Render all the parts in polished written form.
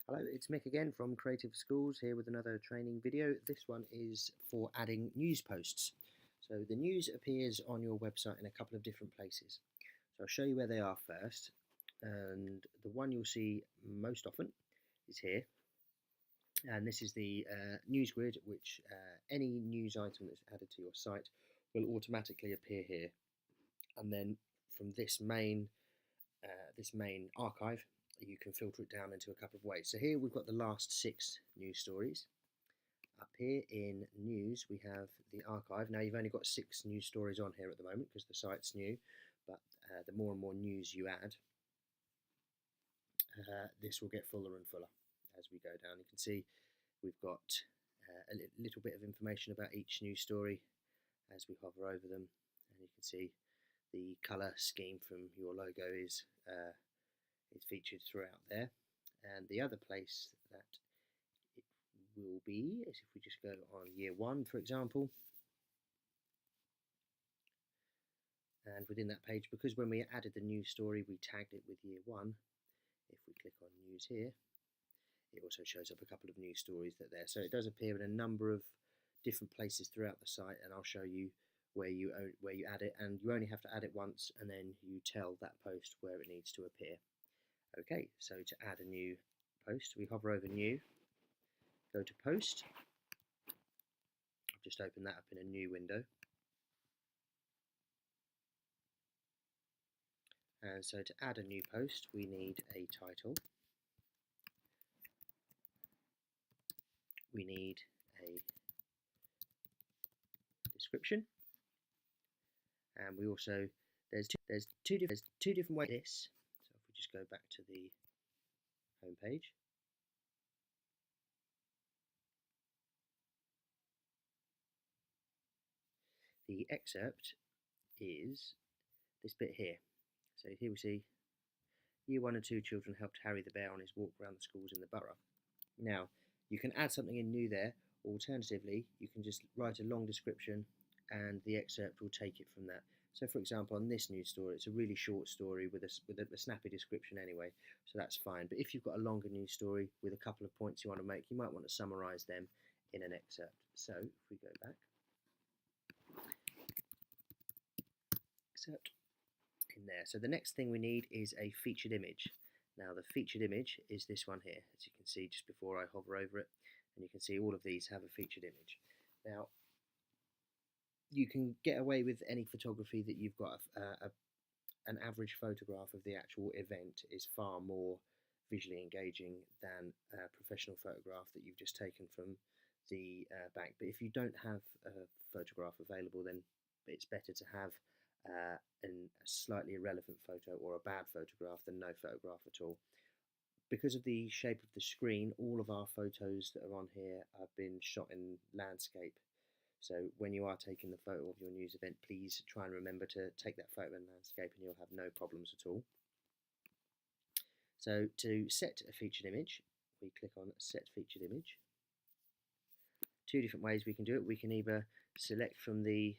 Hello, it's Mick again from Creative Schools here with another training video. This one is for adding news posts. So the news appears on your website in a couple of different places. So I'll show you where they are first. And the one you'll see most often is here. And this is the news grid, which any news item that's added to your site will automatically appear here. And then from this main archive, you can filter it down into a couple of ways. So here we've got the last 6 news stories. Up here in news we have the archive. Now you've only got 6 news stories on here at the moment because the site's new, but the more and more news you add, this will get fuller and fuller as we go down. You can see we've got a little bit of information about each news story as we hover over them, and you can see the colour scheme from your logo is featured throughout there. And the other place that it will be is if we just go on year 1, for example, and within that page, because when we added the news story we tagged it with year 1, if we click on news here, it also shows up a couple of news stories that are there. So it does appear in a number of different places throughout the site, and I'll show you where you add it, and you only have to add it once and then you tell that post where it needs to appear. Okay, so to add a new post, we hover over new, go to post. I've just opened that up in a new window. And so to add a new post, we need a title. We need a description. And we also, there's two different ways to this. So if we just go back to the home page, the excerpt is this bit here. So here we see year 1 and 2 children helped Harry the bear on his walk around the schools in the borough. Now you can add something in new there, or alternatively you can just write a long description and the excerpt will take it from that. So for example, on this news story, it's a really short story with a snappy description anyway, so that's fine. But if you've got a longer news story with a couple of points you want to make, you might want to summarise them in an excerpt. So if we go back, excerpt in there. So the next thing we need is a featured image. Now the featured image is this one here, as you can see just before I hover over it, and you can see all of these have a featured image. Now you can get away with any photography that you've got. An average photograph of the actual event is far more visually engaging than a professional photograph that you've just taken from the back. But if you don't have a photograph available, then it's better to have a slightly irrelevant photo or a bad photograph than no photograph at all. Because of the shape of the screen, all of our photos that are on here have been shot in landscape. So when you are taking the photo of your news event, please try and remember to take that photo in landscape and you'll have no problems at all. So to set a featured image, we click on set featured image. 2 different ways we can do it. We can either select from the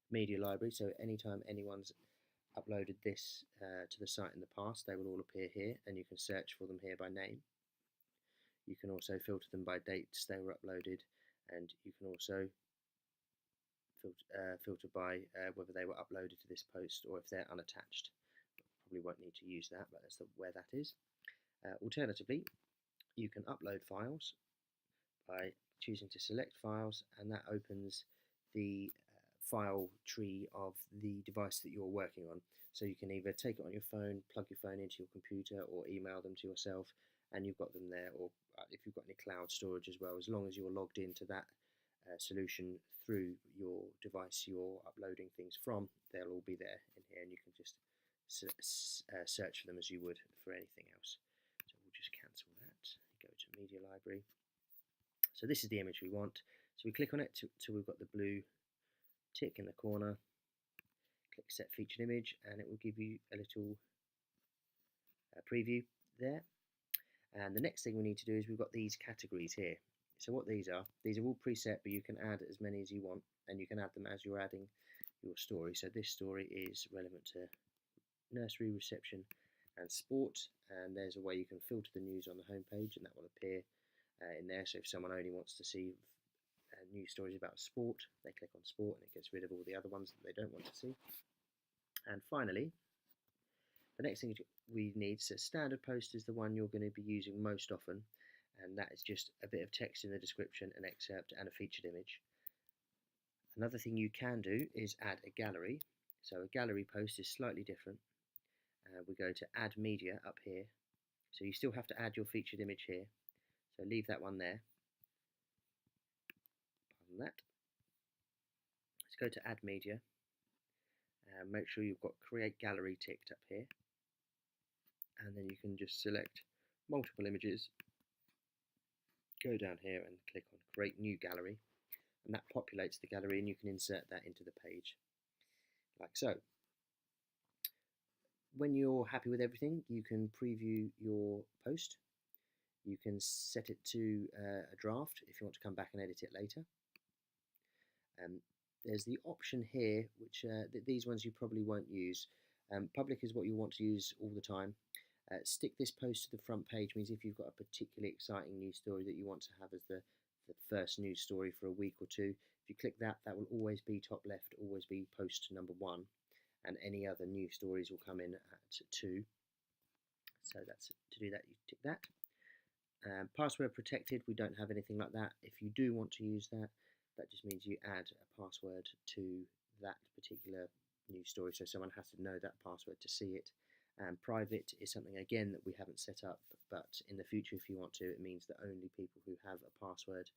media library, so anytime anyone's uploaded this to the site in the past, they will all appear here and you can search for them here by name. You can also filter them by dates they were uploaded, and you can also filter by whether they were uploaded to this post or if they're unattached. Probably won't need to use that, but that's where that is. Alternatively, you can upload files by choosing to select files, and that opens the file tree of the device that you're working on. So you can either take it on your phone, plug your phone into your computer, or email them to yourself, and you've got them there. Or if you've got any cloud storage as well, as long as you're logged into that solution through your device you're uploading things from, they'll all be there in here, and you can just search for them as you would for anything else. So we'll just cancel that, go to media library. So this is the image we want. So we click on it till we've got the blue tick in the corner, click set featured image, and it will give you a little preview there. And the next thing we need to do is we've got these categories here. So what these are all preset, but you can add as many as you want, and you can add them as you're adding your story. So this story is relevant to nursery reception and sport, and there's a way you can filter the news on the homepage, and that will appear in there. So if someone only wants to see news stories about sport, they click on sport and it gets rid of all the other ones that they don't want to see. And finally, the next thing we need, so standard post is the one you're going to be using most often, and that is just a bit of text in the description, an excerpt, and a featured image. Another thing you can do is add a gallery. So a gallery post is slightly different. We go to add media up here. So you still have to add your featured image here. So leave that one there. Pardon that. Let's go to add media. Make sure you've got create gallery ticked up here. And then you can just select multiple images. Go down here and click on create new gallery. And that populates the gallery, and you can insert that into the page like so. When you're happy with everything, you can preview your post. You can set it to a draft if you want to come back and edit it later. There's the option here, which these ones you probably won't use. Public is what you want to use all the time. Stick this post to the front page means if you've got a particularly exciting news story that you want to have as the first news story for a week or two, if you click that, that will always be top left, always be post number 1, and any other news stories will come in at 2. So that's to do that, you tick that. Password protected, we don't have anything like that. If you do want to use that, that just means you add a password to that particular news story, so someone has to know that password to see it. Private is something again that we haven't set up, but in the future if you want to, it means that only people who have a password,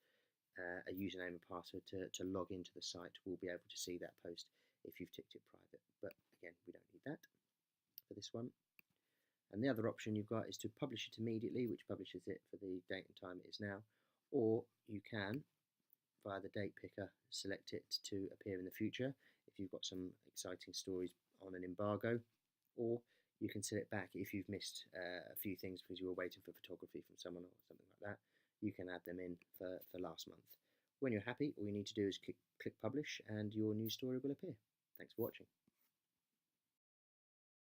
a username and password to log into the site will be able to see that post if you've ticked it private. But again, we don't need that for this one. And the other option you've got is to publish it immediately, which publishes it for the date and time it is now, or you can, via the date picker, select it to appear in the future if you've got some exciting stories on an embargo, or you can set it back if you've missed a few things because you were waiting for photography from someone or something like that. You can add them in for last month. When you're happy, all you need to do is click publish and your news story will appear. Thanks for watching.